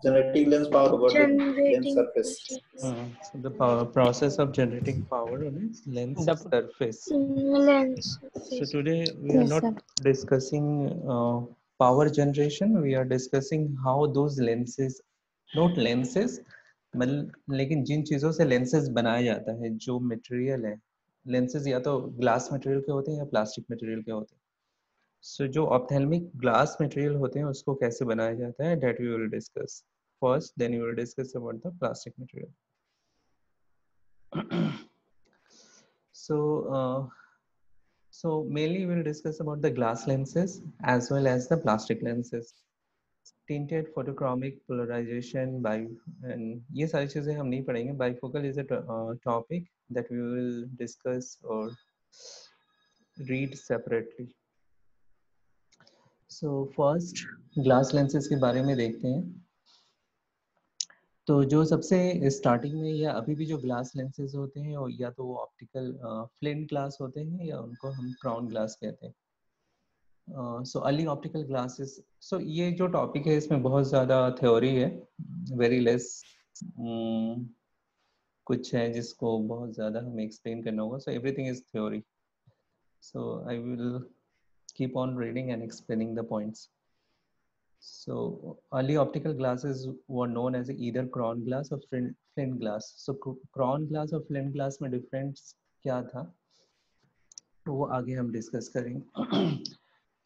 Generating lens power over the lens Generating. surface. So the power, process of generating power on its lens surface. Lens. So today we are Yes, not sir. discussing power generation. We are discussing how those lenses, not lenses, लेकिन जिन चीज़ों से lenses बनाया जाता है, जो material है, lenses या तो glass material के होते हैं या plastic material के होते हैं. So जो ophthalmic glass material होते हैं उसको कैसे बनाया जाता है, that we will discuss first. Then we will discuss about the plastic material. So mainly we'll discuss about the glass lenses as well as the plastic lenses. Tinted photochromic polarization by, and ये सारी चीजें हम नहीं पढ़ेंगे. Bifocal is a topic that we will discuss or read separately. So first glass lenses के बारे में देखते हैं. तो जो सबसे स्टार्टिंग में या अभी भी जो ग्लास लेंसेज होते हैं या तो वो ऑप्टिकल फ्लिंट ग्लास होते हैं या उनको हम क्राउन ग्लास कहते हैं. So early optical glasses. So ये जो टॉपिक है इसमें बहुत ज़्यादा थ्योरी है, वेरी लेस कुछ है जिसको बहुत ज़्यादा हमें एक्सप्लेन करना होगा. So everything is theory. So I will keep on reading and explaining the points. So early optical glasses were known as either Crown glass or flint glass. So Crown glass और flint glass में difference क्या था तो वो आगे हम discuss करेंगे.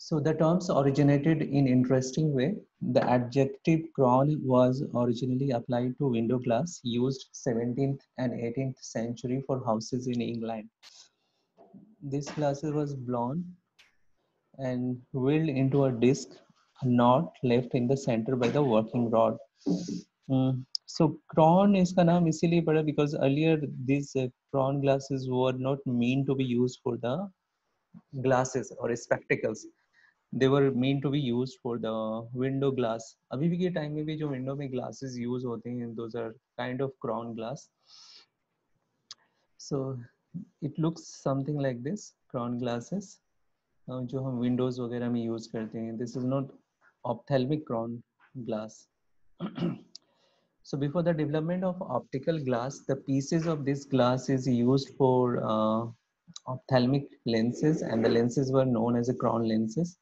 So the terms originated in interesting way. The adjective crown was originally applied to window glass used 17th and 18th century for houses in England. This glass was blown and wheeled into a disc, a knot left in the center by the working rod. So crown इसका नाम इसीलिए पड़ा because earlier these crown glasses were not meant to be used for the glasses or spectacles. They were meant to be used for the window glass. अभी भी के time में भी जो विंडो में glasses use होते हैं, those are kind of crown glass. So it looks something like this, crown glasses. जो हम विंडोज वगैरह में यूज करते हैं. This is not ophthalmic crown glass. So before the development of optical glass, the pieces of this glass is used for ophthalmic lenses, and the lenses were known as a crown lenses.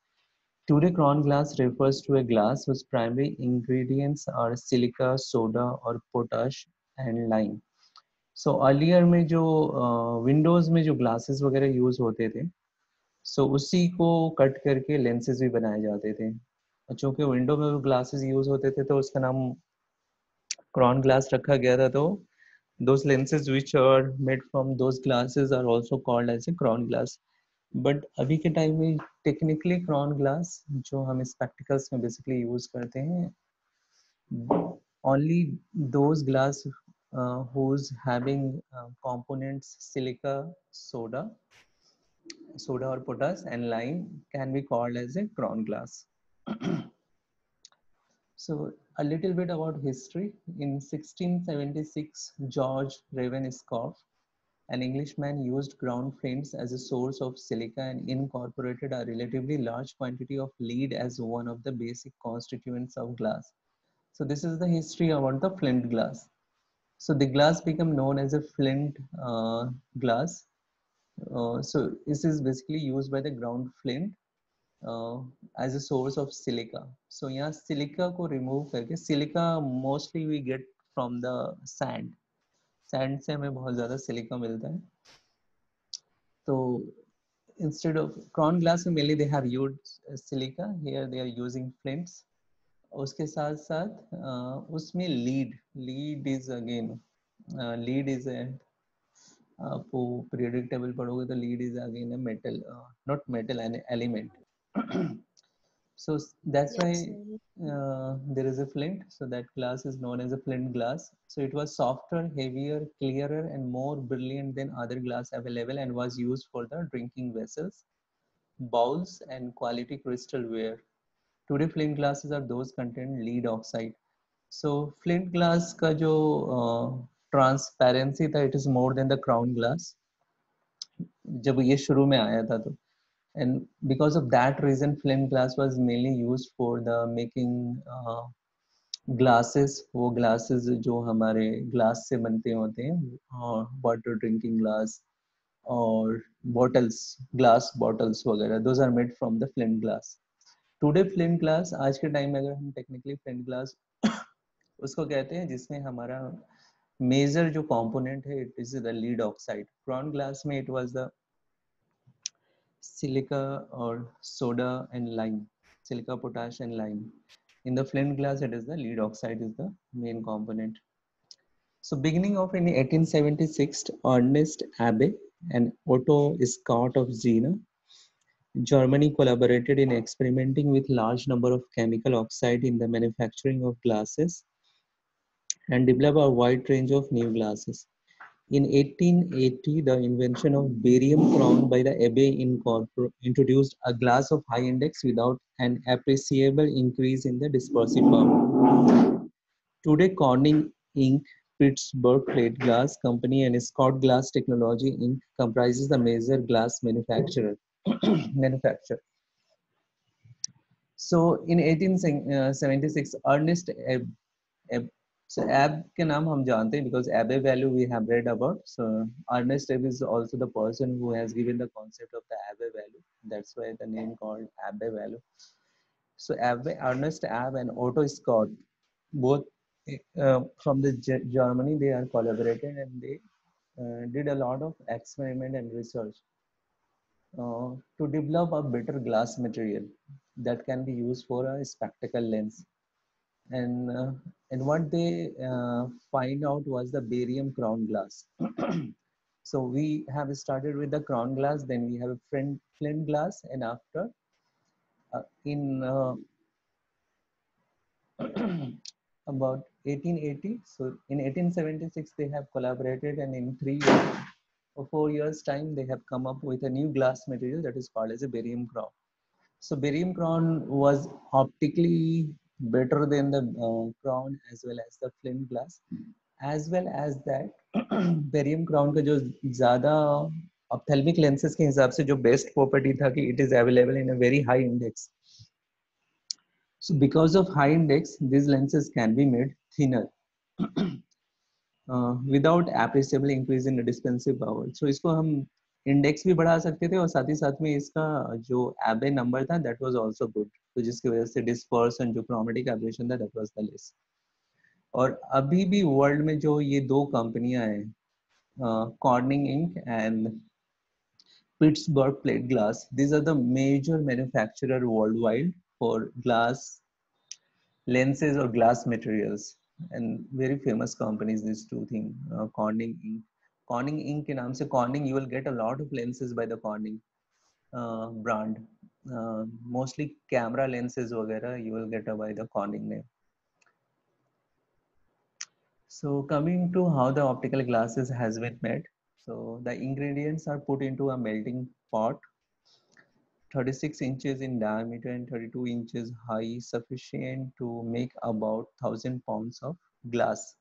Today crown glass refers to a glass whose primary ingredients are silica, soda or potash and lime. So earlier में जो Windows में जो glasses वगैरह use होते थे, उसी को cut करके लेंसेज भी बनाए जाते थे. चूंकि विंडो में ग्लासेस यूज होते थे तो उसका नाम क्राउन ग्लास रखा गया था. तो those lenses which are made from those glasses are also called as a crown glass. But अभी के टाइम में टेक्निकली क्राउन ग्लास जो हम स्पेक्टिकल्स में बेसिकली यूज करते हैं, only those glass whose having components silica, soda or potash and lime can be called as a crown glass. So a little bit about history. In 1676, George Ravenscroft, an Englishman, used ground flints as a source of silica and incorporated a relatively large quantity of lead as one of the basic constituents of glass. So this is the history about the flint glass. So the glass became known as a flint glass. So this is basically used by the ground flint as a source of silica. So यहाँ silica को remove करके, silica mostly we get from the sand. Sand से हमें बहुत ज़्यादा silica मिलता है. तो instead of crown glass mainly they have used silica. Here they are using flints. उसके साथ साथ उसमें lead is again lead is a आप वो periodic table पढ़ोगे तो lead is again a metal, not metal, an element. So that's why there is a flint. So that glass is known as a flint glass. So it was softer, heavier, clearer, and more brilliant than other glass available, and was used for the drinking vessels, bowls, and quality crystalware. Today flint glasses are those contain lead oxide. So flint glass का जो transparency था, it is more than the crown glass. जब ये शुरू में आया था तो, and because of that reason flint glass was mainly used for the making glasses, वो ग्लासेस जो हमारे ग्लास से बनते होते हैं, वाटर ड्रिंकिंग ग्लास और बॉटल्स, ग्लास बॉटल्स वगैरह, those are made from the flint glass. Today flint glass, आज के टाइम में अगर हम टेक्निकली फ्लिंट ग्लास उसको कहते हैं जिसमें हमारा मेजर जो कंपोनेंट है, it is the lead oxide. Crown glass में इट वाज द सिलिका और soda and lime, silica, potash and lime. In the flint glass, it is the lead oxide is the main component. So beginning of in 1876, Ernest Abbe and Otto Scott of Jena, Germany collaborated in experimenting with large number of chemical oxide in the manufacturing of glasses and developed a wide range of new glasses. In 1880, the invention of barium crown by the Abbe introduced a glass of high index without an appreciable increase in the dispersive power. Today, Corning Inc., Pittsburgh Plate Glass Company, and Scott Glass Technology Inc. comprises the major glass manufacturer. manufacturer. So, in 1876, Ernest Ab, so Ab के नाम हम जानते हैं because Abbe value we have read about. So, Ernest Abbe is also the person who has given the concept of the Abbe value. That's why the name called Abbe value. So, Ernest Abbe and Otto Scott, both from the Germany, they are collaborated and they did a lot of experiment and research to develop a better glass material that can be used for a spectacle lens. And what they find out was the barium crown glass. So we have started with the crown glass, then we have a flint glass, and after in about 1880. So in 1876, they have collaborated, and in 3 years or 4 years time, they have come up with a new glass material that is called as a barium crown. So barium crown was optically better than the crown as well as the flint glass. As well as that, barium crown का जो ज़्यादा ophthalmic lenses के हिसाब से जो best property था कि it is available in a very high index. So because of high index, these lenses can be made thinner without appreciable increase in the dispensive power. So इसको हम index भी बढ़ा सकते थे और साथ ही साथ में इसका जो एबे नंबर था दैट वाज आल्सो गुड, तो जिसकी वजह से डिस्पर्सन जो क्रोमेटिक एब्रेशन था दैट वाज द लेस. और अभी भी वर्ल्ड में जो ये दो कंपनियां हैं, Corning Inc and Pittsburgh Plate Glass, these are the major manufacturer worldwide for glass lenses or glass materials, and very famous companies, these two things. Corning Inc. Corning Inc. के नाम से Corning, you will get a lot of lenses by the Corning brand. Mostly camera lenses वगैरह you will get by the Corning name. So coming to how the optical glasses has been made. So the ingredients are put into a melting pot 36 inches in diameter and 32 inches high, sufficient to make about 1,000 pounds of glass.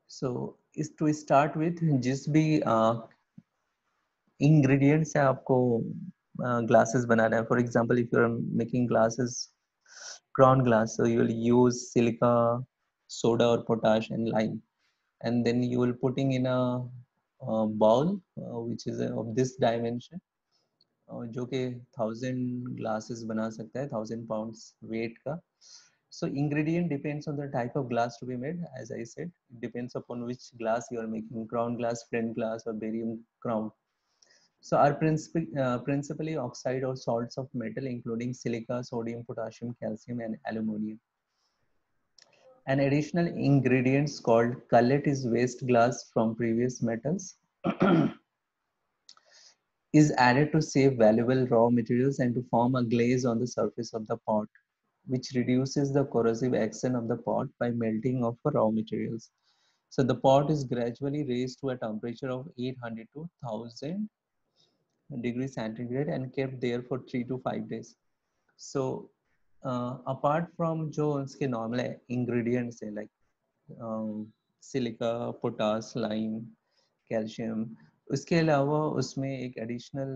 So is to start with, जिस भी ingredients से आपको glasses बनाना है. For example, if you are making glasses, crown glass, so you will use silica, soda or potash and lime, and then you will putting in a bowl which is of this dimension, जो कि 1,000 glasses बना सकता है, 1,000 pounds weight का. So ingredient depends on the type of glass to be made. As I said, it depends upon which glass you are making, crown glass, flint glass or barium crown. So are principally oxide or salts of metal, including silica, sodium, potassium, calcium and aluminum. An additional ingredients called cullet is waste glass from previous metals is added to save valuable raw materials and to form a glaze on the surface of the pot, which reduces the corrosive action of the pot by melting of raw materials. So the pot is gradually raised to a temperature of 800 to 1000 degrees centigrade and kept there for 3 to 5 days. So apart from जो उसके normal ingredients है like silica, potash, lime, calcium, उसके अलावा उसमें एक additional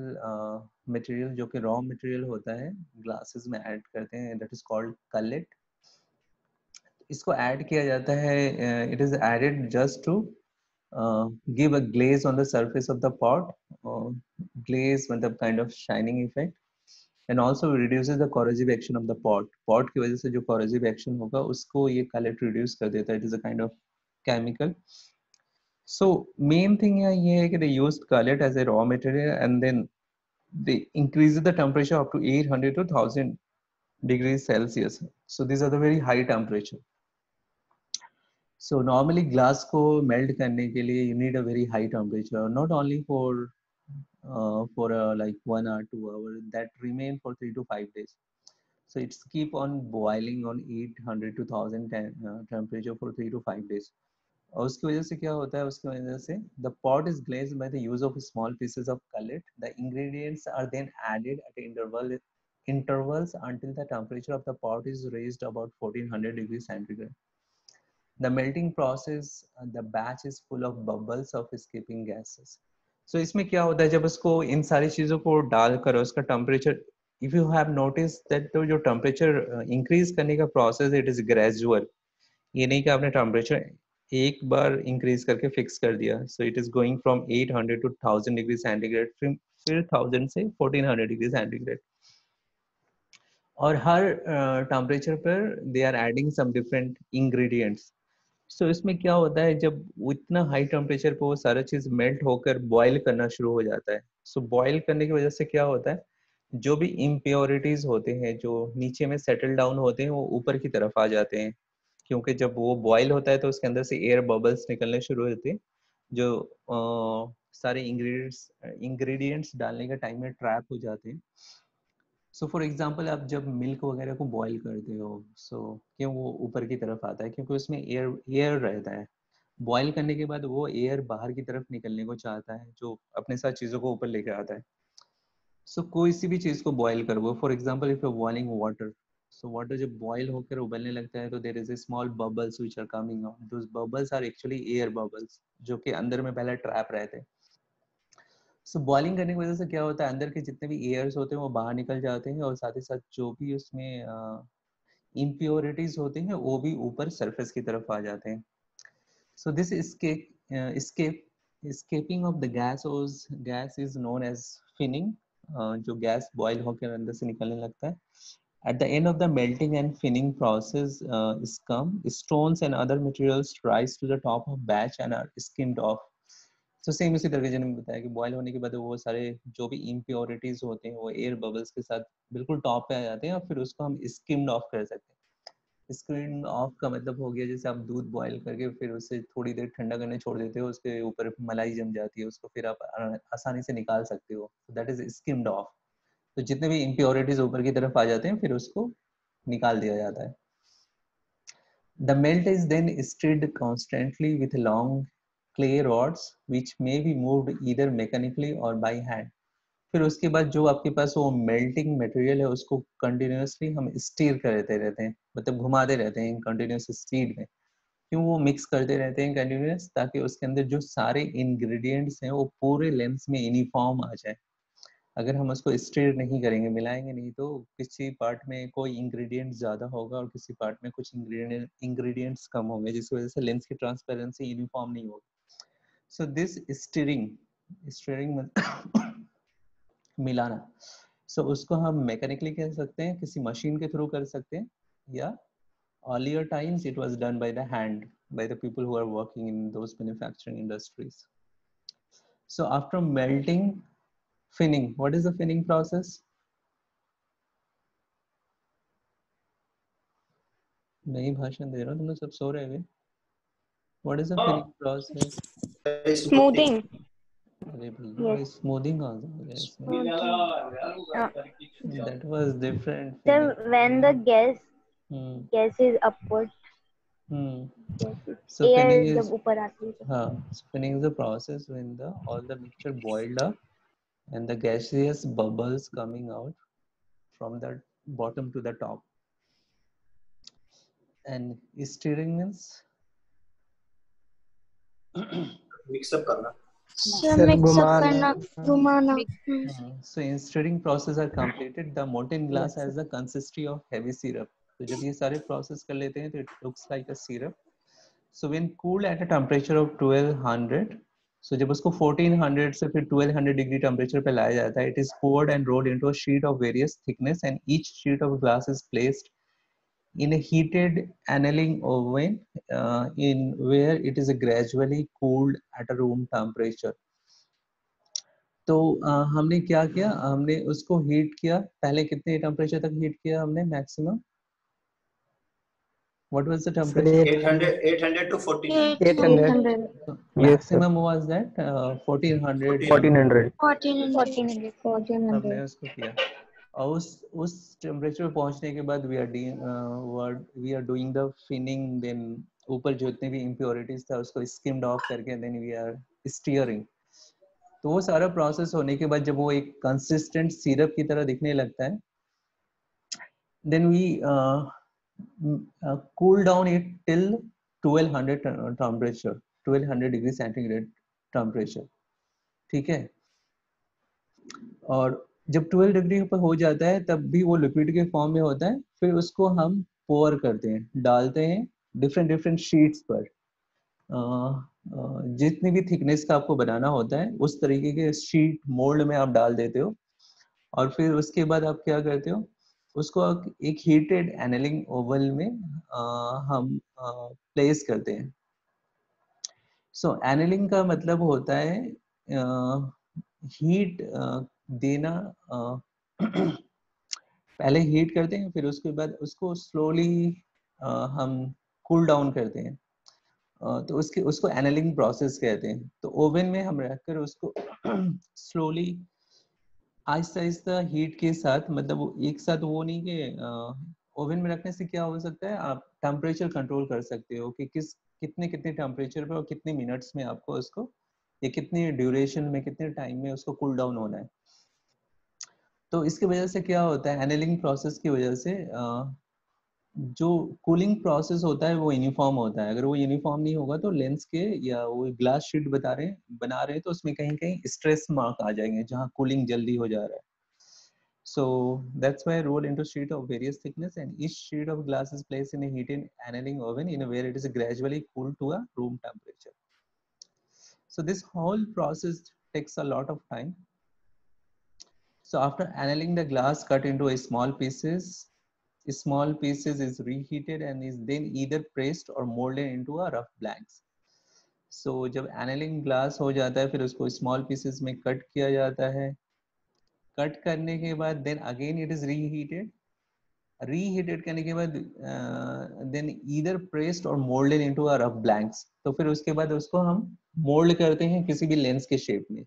material जो कि raw material होता है ग्लासेस में ऐड करते हैं, दैट इज कॉल्ड कलेट. इसको ऐड किया जाता है, it is added just to give a glaze on the surface of the pot, glaze मतलब kind of shining effect, and also reduces the corrosive action of the pot. Pot की वजह से जो corrosive action होगा उसको ये cullet reduce कर देता है. It is a kind of chemical. So main thing यहाँ ये है कि they used cullet as a raw material and then they increase the temperature up to 800 to 1000 degrees Celsius. So these are the very high temperature. So normally glass को melt करने के लिए you need a very high temperature, not only for like 1 hour 2 hour, that remain for 3 to 5 days. So it's keep on boiling on 800 to 1000 temperature for 3 to 5 days. और उसकी वजह से क्या होता है, उसकी वजह से the pot is glazed by the use of small pieces of cullet. The ingredients are then added at intervals until the temperature of the pot is raised about 1400 degrees centigrade. The melting process, the batch is full of bubbles of escaping gases. So इसमें क्या होता है, जब उसको इन सारी चीजों को डालकर उसका temperature, if you have noticed that तो जो टेम्परेचर इंक्रीज करने का प्रोसेस इट इज ग्रेजुअल. ये नहीं कि आपने टेम्परेचर एक बार इंक्रीज करके फिक्स कर दिया. So it is going from 800 to 1000 degree centigrade, फिर 1000 से 1400 डिग्री सेंटीग्रेड. और हर टेम्परेचर पर they are adding some different ingredients. So इसमें क्या होता है, जब इतना हाई टेम्परेचर पे वो सारा चीज मेल्ट होकर बॉयल करना शुरू हो जाता है. सो बॉयल करने की वजह से क्या होता है, जो भी इम्प्योरिटीज होते हैं जो नीचे में सेटल डाउन होते हैं वो ऊपर की तरफ आ जाते हैं, क्योंकि जब वो बॉयल होता है तो उसके अंदर से एयर बबल्स निकलने शुरू होते हैं जो सारे इंग्रेडिएंट्स डालने के टाइम में ट्रैप हो जाते हैं. सो फॉर एग्जाम्पल आप जब मिल्क वगैरह को बॉईल करते हो, सो क्यों वो ऊपर की तरफ आता है, क्योंकि उसमें एयर रहता है. बॉईल करने के बाद वो एयर बाहर की तरफ निकलने को चाहता है जो अपने साथ चीज़ों को ऊपर लेके आता है. सो कोई सी भी चीज़ को बॉईल करो, for example if you boiling water, so water जब बॉईल होकर उबलने लगता है तो there is a small bubbles which are coming out. Those bubbles are actually air bubbles जो कि अंदर में पहले ट्रैप रहते हैं. सो बॉइलिंग करने की वजह से क्या होता है, अंदर के जितने भी एयर्स होते हैं वो बाहर निकल जाते हैं और साथ ही साथ जो भी उसमें इम्प्योरिटीज होती हैं वो भी ऊपर सरफेस की तरफ आ जाते हैं. So this escaping of the gas is known as finning. जो गैस बॉयल होकर अंदर से निकलने लगता है. At the end of the melting and finning process stones and other materials rise to the top of batch and are skimmed off. तो same इसी तरह जैसे बताया कि बॉयल होने के बाद वो सारे जो भी इम्प्योरिटीज होते हैं वो एयर बबल्स के साथ बिल्कुल टॉप पे आ जाते हैं और फिर उसको हम स्किम्ड ऑफ कर सकते हैं. स्किम्ड ऑफ का मतलब हो गया जैसे आप दूध बॉयल करके फिर उसे थोड़ी देर ठंडा करने छोड़ देते हो, उसके ऊपर मलाई जम जाती है, उसको फिर आप आसानी से निकाल सकते हो. That is skimmed of. तो जितने भी इम्प्योरिटीज ऊपर की तरफ आ जाते हैं फिर उसको निकाल दिया जाता है. The melt is then stirred constantly with long clay rods which may be moved either mechanically or by hand. फिर उसके बाद जो आपके पास वो मेल्टिंग मटेरियल है उसको कंटिन्यूअसली हम स्टीर करते रहते हैं, मतलब घुमाते रहते हैं कंटिन्यूअस स्पीड में. क्यों वो मिक्स करते रहते हैं कंटिन्यूअस, ताकि उसके अंदर जो सारे इंग्रेडिएंट्स हैं वो पूरे लेंथ में यूनिफॉर्म आ जाए. अगर हम उसको स्टीर नहीं करेंगे, मिलाएंगे नहीं, तो किसी पार्ट में कोई इंग्रेडिएंट ज्यादा होगा और किसी पार्ट में कुछ इंग्रेडिएंट्स कम होंगे, जिसकी वजह से लेंस की ट्रांसपेरेंसी यूनिफॉर्म नहीं होगी. सो दिस स्टीयरिंग मिलाना, सो उसको हम मैकेनिकली कह सकते हैं, किसी मशीन के थ्रू कर सकते हैं, या earlier times it was done by the hand by the people who are working in those manufacturing industries. So after melting, finning, what is the finning process? नहीं भाषण दे रहा हूँ, तुम लोग सब सो रहे हैं. What is the finning process? Smoothing. अरे भैया smoothing कहाँ से हो गया इसमें? That was different. Then when the gas is upward. So finning is, जब ऊपर आती है. हाँ, finning is the process when all the mixture boiled up and the gaseous bubbles coming out from the bottom to the top. And stirring means mix up करना. घुमाना. So in stirring process are completed, the molten glass has the consistency of heavy syrup. तो जब ये सारे process कर लेते हैं तो it looks like a syrup. So when cooled at a temperature of 1200, सो जब उसको 1400 से फिर 1200 डिग्री टेम्परेचर पे लाया जाता है, it is poured and rolled into a sheet of various thickness and each sheet of glass is placed in a heated annealing oven in where it is gradually cooled at a room temperature. तो हमने क्या किया, हमने उसको heat किया. पहले कितने temperature तक हीट किया हमने maximum? What was the temperature? 800 to 1400. 800. Maximum was that 1400. 1400. 1400. 1400. हमने उसको किया और उस टेम्परेचर पे पहुंचने के बाद we are doing the fining. Then ऊपर जितने भी इम्प्योरिटीज था उसको स्किम्ड ऑफ करके देन वी आर स्टीयरिंग. तो वो सारा प्रोसेस होने के बाद जब वो एक कंसिस्टेंट सिरप की तरह दिखने लगता है, then we cool down it till 1200 temperature, 1200 degree centigrade temperature. ठीक है. और जब 12 डिग्री पर हो जाता है तब भी वो लिक्विड के फॉर्म में होता है. फिर उसको हम पोर करते हैं, डालते हैं डिफरेंट डिफरेंट शीट्स पर. जितनी भी थिकनेस का आपको बनाना होता है उस तरीके के शीट मोल्ड में आप डाल देते हो. और फिर उसके बाद आप क्या करते हो, उसको एक हीटेड एनेलिंग ओवन में हम प्लेस करते हैं. सो एनेलिंग का मतलब होता है हीट देना. पहले हीट करते हैं, फिर उसके बाद उसको स्लोली हम कूल डाउन करते हैं. तो उसको एनेलिंग प्रोसेस कहते हैं. तो ओवन में हम रखकर उसको स्लोली आहिस्ता आहिस्ता हीट के साथ, मतलब वो एक साथ वो नहीं कि ओवन में रखने से क्या हो सकता है, आप टेम्परेचर कंट्रोल कर सकते हो कि कितने टेम्परेचर पे और कितने मिनट्स में आपको उसको, या कितनी ड्यूरेशन में, कितने टाइम में उसको कूल डाउन होना है. तो इसकी वजह से क्या होता है, एनेलिंग प्रोसेस की वजह से जो कूलिंग प्रोसेस होता है वो यूनिफॉर्म होता है. अगर वो यूनिफॉर्म नहीं होगा तो लेंस के या वो ग्लास शीट बना रहे हैं तो उसमें कहीं कहीं स्ट्रेस मार्क आ जाएंगे जहाँ कूलिंग जल्दी हो जा रहा है. So that's why roll into sheet of various thickness and each sheet of glass is placed in a heated annealing oven in a where it is gradually cooled to a room temperature. So this whole process takes a lot of time. So after annealing the glass cut into a small pieces is reheated and is then either pressed or molded into a rough blanks. So जब annealing glass हो जाता है फिर उसको small pieces में cut किया जाता है. कट करने के बाद then again it is reheated करने के बाद देन ईदर प्रेस्ड और moulded into a rough blanks. तो फिर उसके बाद उसको हम मोल्ड करते हैं किसी भी लेंस के शेप में.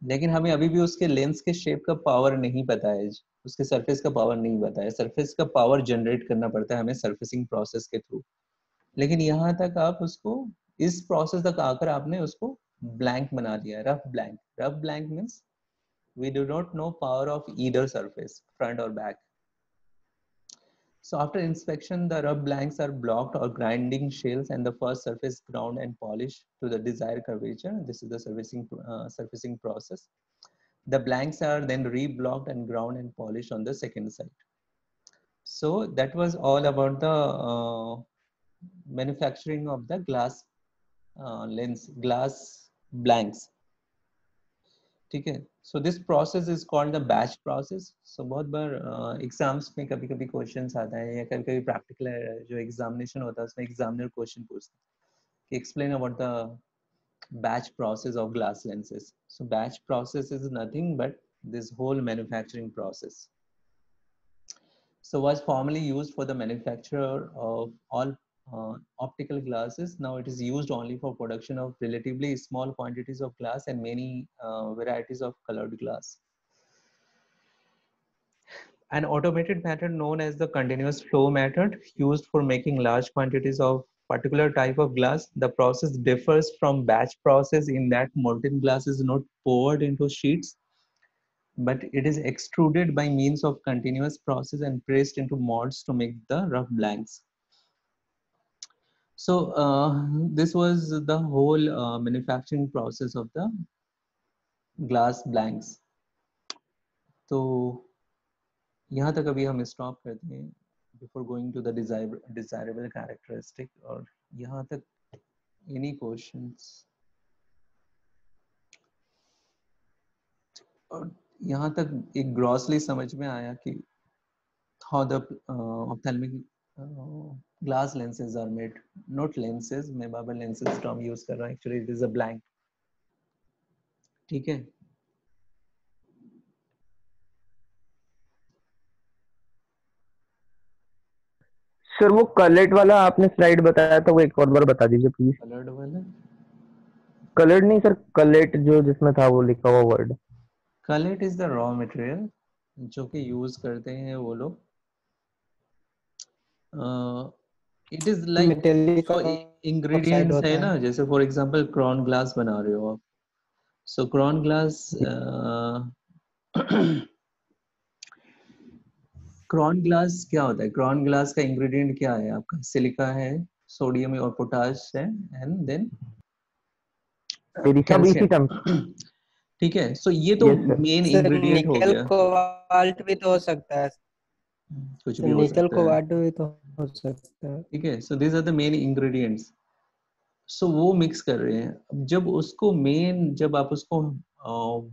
लेकिन हमें अभी भी उसके लेंस के शेप का पावर नहीं पता है, उसके सरफेस का पावर नहीं पता है. सरफेस का पावर जनरेट करना पड़ता है हमें सरफेसिंग प्रोसेस के थ्रू. लेकिन यहाँ तक आप उसको, इस प्रोसेस तक आकर आपने उसको ब्लैंक बना दिया, rough blank. Rough blank means we do not know power of either surface, front or back. So after inspection, the rough blanks are blocked or grinding shells and the first surface ground and polished to the desired curvature. This is the surfacing process. The blanks are then reblocked and ground and polished on the second side. So that was all about the manufacturing of the glass lens, glass blanks. ठीक है. So this process is called the batch process. So बहुत बार exams में कभी कभी questions आता है या कभी कभी प्रैक्टिकल जो एग्जामिनेशन होता है उसमें एग्जामिनर क्वेश्चन पूछता है कि explain about the batch process of glass lenses. So batch process is nothing but this whole manufacturing process. So was formerly used for the manufacture of all optical glasses. Now it is used only for production of relatively small quantities of glass and many varieties of colored glass. An automated method known as the continuous flow method used for making large quantities of particular type of glass. The process differs from batch process in that molten glass is not poured into sheets, but it is extruded by means of continuous process and pressed into molds to make the rough blanks. So this was the whole manufacturing process of the glass blanks. तो यहाँ तक अभी हम stop करते हैं. Before going to the desirable characteristic, और यहाँ तक एनी क्वेश्चंस? और यहाँ तक एक ग्रॉसली समझ में आया कि how the ophthalmic glass lenses are made, not lenses, मैं बार-बार lenses term use कर रहा हूँ, actually it is a blank, ठीक है? सर वो कलर्ड वाला आपने स्लाइड बताया था, वो एक और बार बता दीजिए प्लीज। कलर्ड वाला? कलर्ड नहीं सर, कलेट जो जिसमें था वो लिखा हुआ word. Cullet is the raw material जो कि यूज करते हैं वो लोग। इट इज लाइक मेटेलिक जो ऑक्साइड इंग्रेडिएंट्स होता है ना, जैसे फॉर एग्जांपल क्रॉन ग्लास बना रहे हो आप, सो क्रॉन ग्लास क्रॉन ग्लास क्या होता है? क्रॉन ग्लास का इंग्रेडिएंट क्या है आपका? सिलिका है, सोडियम और पोटाश है, एंड देन सब इसी टर्म। ठीक है, सो ये तो Yes, sir. Main sir ingredient हो निकल गया। कोबाल्ट भी तो हो सकता है, कुछ भी हो निकल सकता है, कोबाल्ट भी तो हो सकता है। ठीक है। So these are the main ingredients. So वो मिक्स कर रहे हैं। अब जब उसको जब आप उसको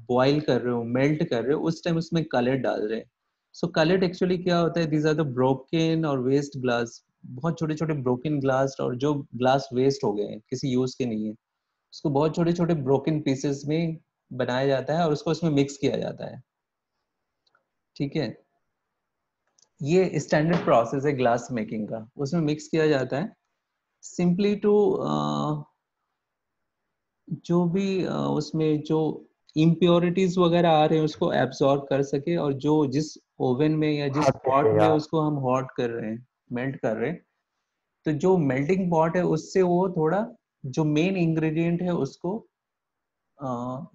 बॉईल कर रहे हो, मेल्ट कर रहे हो, उस टाइम उसमें कलर डाल रहे हैं। सो कलर एक्चुअली क्या होता है? दीज आर द ब्रोकन और वेस्ट ग्लास, बहुत छोटे छोटे ब्रोकन ग्लास, और जो ग्लास वेस्ट हो गए हैं, किसी यूज के नहीं है, उसको बहुत छोटे छोटे ब्रोकन पीसेस में बनाया जाता है और उसको उसमें मिक्स किया जाता है, ठीक है। ये स्टैंडर्ड प्रोसेस है ग्लास मेकिंग का। उसमें मिक्स किया जाता है सिंपली टू जो भी उसमें जो इम्प्योरिटीज वगैरह आ रहे हैं उसको एब्सॉर्ब कर सके, और जो जिस ओवन में या जिस पॉट में उसको हम हॉट कर रहे हैं, मेल्ट कर रहे हैं, तो जो मेल्टिंग पॉट है उससे वो थोड़ा जो मेन इंग्रेडिएंट है उसको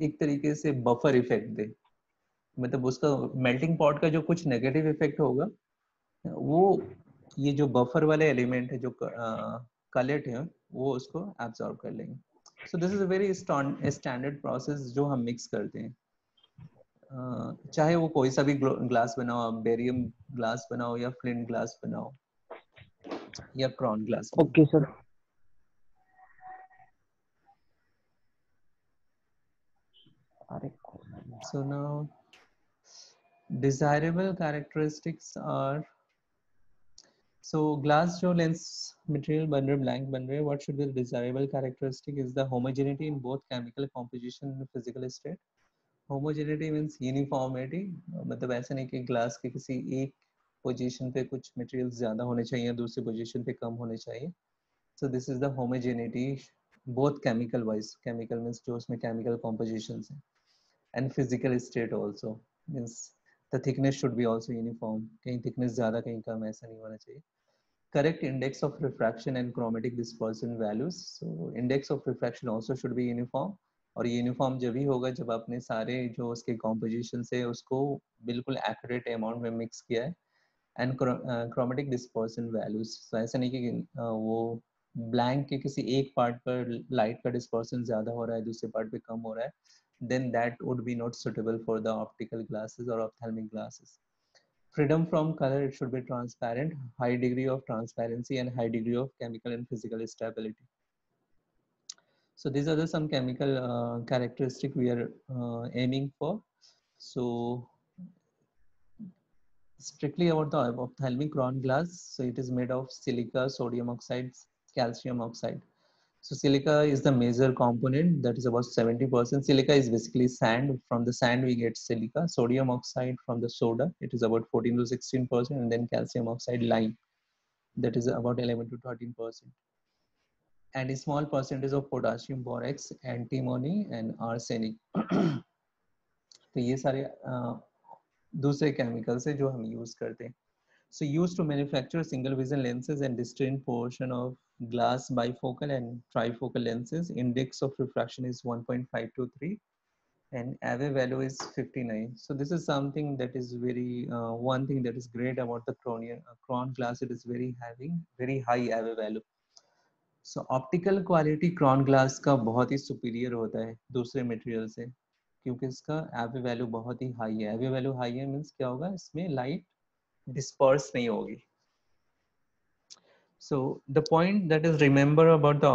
एक तरीके से बफर इफेक्ट दे। मतलब उसका मेल्टिंग पॉट का जो कुछ नेगेटिव इफेक्ट होगा वो ये जो बफर वाले एलिमेंट है, जो कलेट है, वो उसको एब्सॉर्ब कर लेंगे। So this is a very standard process जो हम मिक्स करते हैं। चाहे वो कोई सा भी ग्लास बनाओ, आप बेरियम ग्लास बनाओ या फ्लिंट ग्लास बनाओ या क्रॉन ग्लास बनाओ। Okay sir. So now desirable characteristics are, so glass जो lens material बन रहे, blank बन रहे, what should be the desirable characteristic is the homogeneity in both chemical composition and physical state. Homogeneity means uniformity, मतलब ऐसा नहीं कि glass के किसी एक पोजीशन पे कुछ मटेरियल्स ज्यादा होने चाहिए, दूसरी पोजीशन पे कम होने चाहिए। So this is the homogeneity both chemical wise, chemical means जो उसमें chemical compositions हैं, and physical state also means the thickness should be also uniform, कहीं thickness ज्यादा कहीं कम ऐसा नहीं होना चाहिए। Correct index of refraction and chromatic dispersion values, so index of refraction also should be uniform, और ये यूनिफॉर्म जब ही होगा जब आपने सारे जो उसके कॉम्पोजिशन से उसको बिल्कुल एक्यूरेट अमाउंट में मिक्स किया है। एंड क्रोमेटिक डिस्पर्सन वैल्यूज, तो ऐसा नहीं कि वो ब्लैंक के किसी एक पार्ट पर लाइट का डिस्पर्सन ज्यादा हो रहा है, दूसरे पार्ट पे कम हो रहा है, then that would be not suitable for the optical glasses or ophthalmic glasses. Freedom from color, it should be transparent, high degree of transparency and high degree of chemical and physical stability. So these are the some chemical characteristic we are aiming for. So strictly about the ophthalmic Cron glass, so it is made of silica, sodium oxide, calcium oxide. So silica is the major component, that is about 70%. Silica is basically sand. From the sand we get silica. Sodium oxide from the soda, it is about 14 to 16%, and then calcium oxide, lime, that is about 11 to 13%. And a small percentage of potassium, borax, antimony and arsenic. तो ये सारे दूसरे chemicals है जो हम use करते हैं। So used to manufacture single vision lenses and distinct portion of glass bifocal and trifocal lenses. Index of refraction is 1.523 and AVE value is 59. So this is something that is very one thing that is great about the Cron glass. It is having very high AVE value. So optical quality Cron glass का बहुत ही superior होता है दूसरे material से, क्योंकि इसका AVE value बहुत ही high है। AVE value high है means क्या होगा, इसमें light डिस्पर्स नहीं होगी, So the point that is remember about the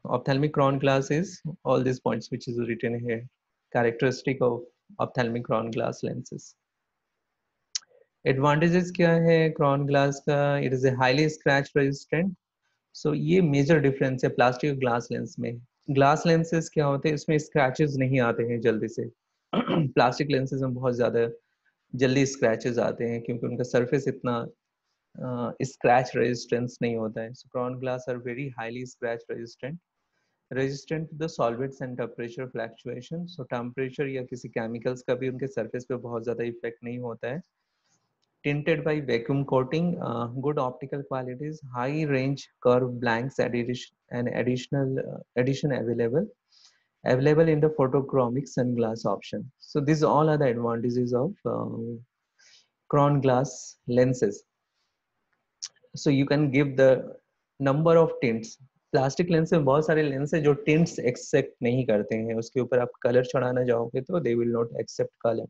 ophthalmic Cron glass is all these points which is written here. Characteristic of ophthalmic Cron glass lenses. Advantages क्या है Cron glass का? It is a highly scratch resistant. So ये major difference है plastic और glass lens में. Glass lenses क्या होते हैं, इसमें स्क्रैचेस नहीं आते हैं जल्दी से. प्लास्टिक लेंसेज में बहुत ज्यादा जल्दी स्क्रैचेस आते हैं क्योंकि उनका सरफेस इतना स्क्रैच रेजिस्टेंस नहीं होता है. So Cron glass are very highly scratch resistant to the solvents and temperature fluctuation. So temperature या किसी केमिकल्स का भी उनके सरफेस पे बहुत ज्यादा इफेक्ट नहीं होता है. Tinted by vacuum coating, good optical qualities, high range curve blanks and addition available in the photochromic sunglass option. So these all are the advantages of Cron glass lenses. So you can give the number of tints. Plastic lens में बहुत सारे lens है जो tints accept नहीं करते हैं. उसके ऊपर आप कलर चढ़ाना चाहोगे तो they will not accept color.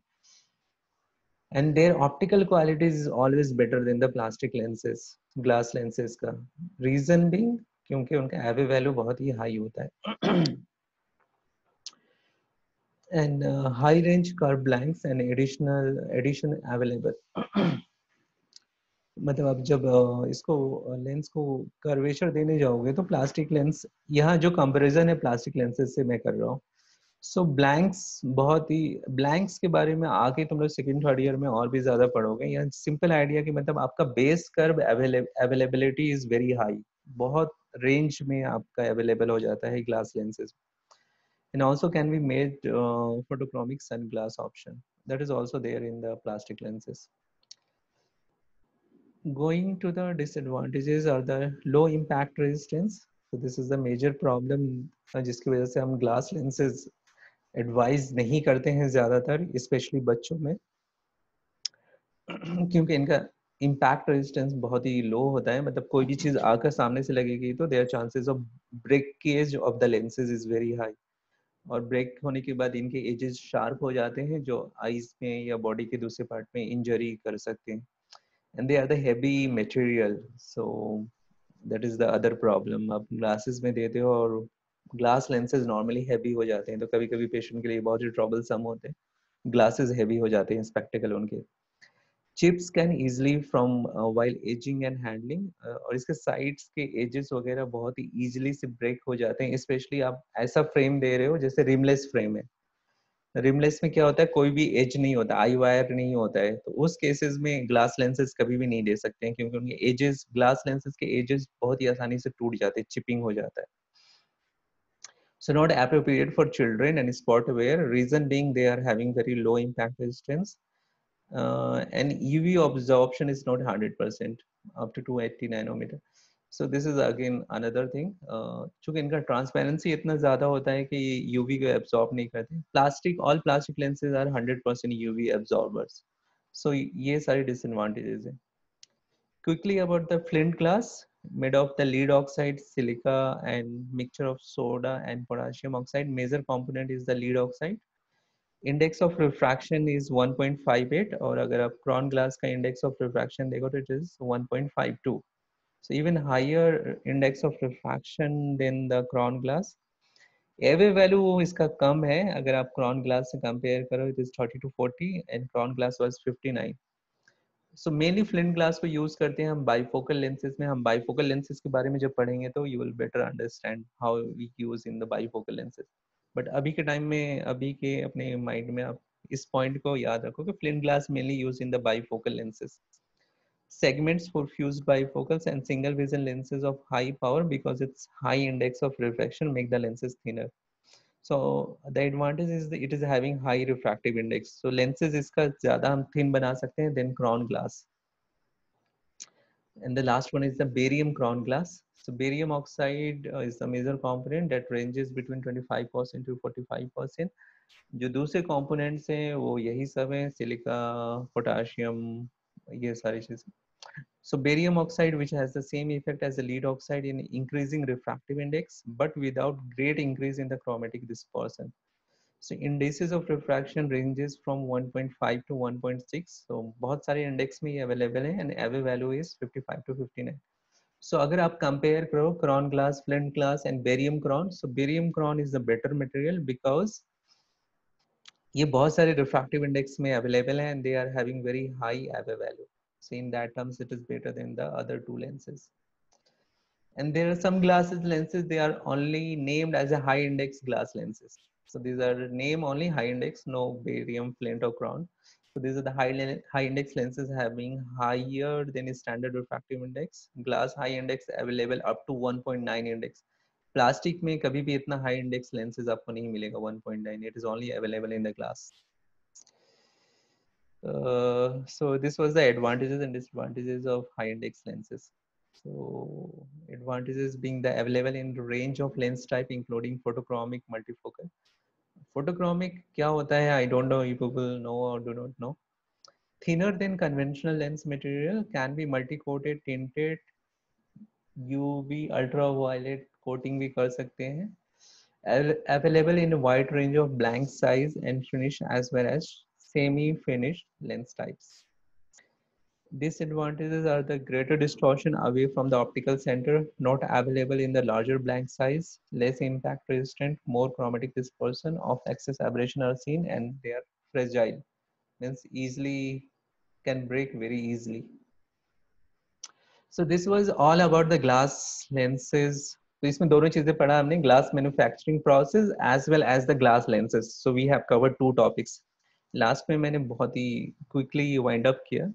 And their optical qualities is always better than the plastic lenses, glass lenses का. Reason being क्योंकि उनका AV value बहुत ही high होता है. And high range curve blanks and addition available. मतलब आप जब इसको लेंस को कर्वेचर देने जाओगे तो प्लास्टिक लेंस, यहाँ जो कंपैरिजन है प्लास्टिक लेंसेज से मैं कर रहा हूँ. सो ब्लैंक्स बहुत ही, ब्लैंक्स के बारे में आगे तुम लोग सेकेंड थर्ड ईयर में और भी ज्यादा पढ़ोगे. यहाँ सिंपल आइडिया कि मतलब आपका base curve availability is very high, बहुत रेंज में आपका अवेलेबल हो जाता है glass lenses. And also can be made photochromic sun glass option, that is also there in the plastic lenses. Going to the disadvantages are the low impact resistance. So this is the major problem जिसकी वजह से हम glass lenses advise नहीं करते हैं ज्यादातर, specially बच्चों में, क्योंकि इनका इम्पैक्ट रेजिस्टेंस बहुत ही लो होता है. मतलब कोई भी चीज आकर सामने से लगेगी तो there chances of breakage of the lenses is very high. और ब्रेक होने के बाद इनके एजेस शार्प हो जाते हैं जो आईज में या बॉडी के दूसरे पार्ट में इंजरी कर सकते हैं. And they are the heavy material, so that is the other problem. आप ग्लासेस में देते हो और ग्लास लेंसेज नॉर्मली हैवी हो जाते हैं तो कभी कभी पेशेंट के लिए बहुत ही ट्रबल सम होते हैं. ग्लासेस हैवी हो जाते हैं स्पेक्टिकल उनके. Chips can easily from while ageing and handling, और इसके साइड्स के एजेस वगैरह बहुत ही इजिली से ब्रेक हो जाते हैं. स्पेशली आप ऐसा फ्रेम दे रहे हो जैसे रिमलेस फ्रेम है. रिमलेस में क्या होता है, कोई भी एज नहीं होता, आई वायर नहीं होता है, तो उस केसेस में ग्लास लेंसेज कभी भी नहीं दे सकते हैं क्योंकि उनके एजेस, ग्लास लेंसेज के एजेस बहुत ही आसानी से टूट जाते हैं, चिपिंग हो जाता है. So not appropriate for children and sport wear. Reason being they are having very low impact resistance. And UV absorption is not 100% up to 280 nanometer. So this is again another thing. चूंकि इनका transparency इतना ज्यादा होता है कि UV को absorb नहीं करते. Plastic, all plastic lenses are 100% UV absorbers. So ये सारे disadvantages हैं. Quickly about the flint glass, made of the lead oxide, silica and mixture of soda and potassium oxide. Major component is the lead oxide. Index of refraction is 1.58, और अगर आप Cron glass का index of refraction देखो तो it is 1.52. So even higher index of refraction than the Cron glass. AV value इसका कम है, अगर आप Cron glass से compare करो it is 30 to 40 and Cron glass was 59. So mainly flint glass को use करते हैं हम बाइफोकल लेंसेज में. हम बाइफोकल लेंसेज के बारे में जब पढ़ेंगे तो you will better understand how we use in the bifocal lenses. But अभी के टाइम में, अभी के अपने माइंड में आप इस पॉइंट को याद रखो कि flint glass mainly use in the bifocal lenses. Segments for fused bifocals and single vision lenses of high power because its high index of refraction make the lenses thinner. So the advantage is that it is having high refractive index. So lenses इसका ज़्यादा हम thin बना सकते हैं than Cron glass. And the last one is the barium Cron glass. So barium oxide is the major component that ranges between 25% to 45%. जो दूसरे components हैं वो यही सब हैं, सिलिका, पोटाशियम, ये सारी चीजें. So barium oxide, which has the same effect as the lead oxide in increasing refractive index, but without great increase in the chromatic dispersion. So indices of refraction ranges from 1.5 to 1.6. So बहुत सारे index में ये available है and AV value is 55 to 59. So अगर आप compare करो cron glass, flint glass and barium cron, so barium cron is the better material because ये बहुत सारे refractive index में available हैं and they are having very high AB value. So in that terms, it is better than the other two lenses. And there are some glasses lenses, they are only named as a high index glass lenses. So these are name only high index, no barium, flint or cron. So these are the high index lenses having higher than a standard refractive index. Glass high index available up to 1.9 index. Plastic में कभी भी इतना high index lenses आपको नहीं मिलेगा 1.9. It is only available in the glass. So this was the advantages and disadvantages of high index lenses. So advantages being the available in range of lens type including photochromic, multifocal. Photochromic क्या होता है? I don't know if people know or do not know. Thinner than conventional lens material, can be multi-coated, tinted, UV ultraviolet coating भी कर सकते हैं. Available in a wide range of blank size and finish as well as semi-finished lens types. Disadvantages are the greater distortion away from the optical center, not available in the larger blank size, less impact resistant, more chromatic dispersion of excess aberration are seen, and they are fragile, means easily can break very easily. So this was all about the glass lenses. तो इसमें दोनों चीजें पढ़ा हमने, glass manufacturing process as well as the glass lenses. So we have covered two topics. Last में मैंने बहुत ही quickly wind up किया.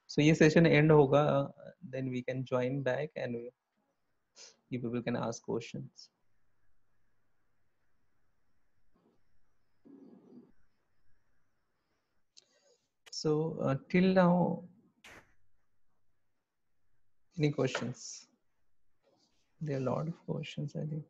So ये session end होगा, then we can join back and you people can ask questions. So till now, any questions? There are a lot of questions, I think.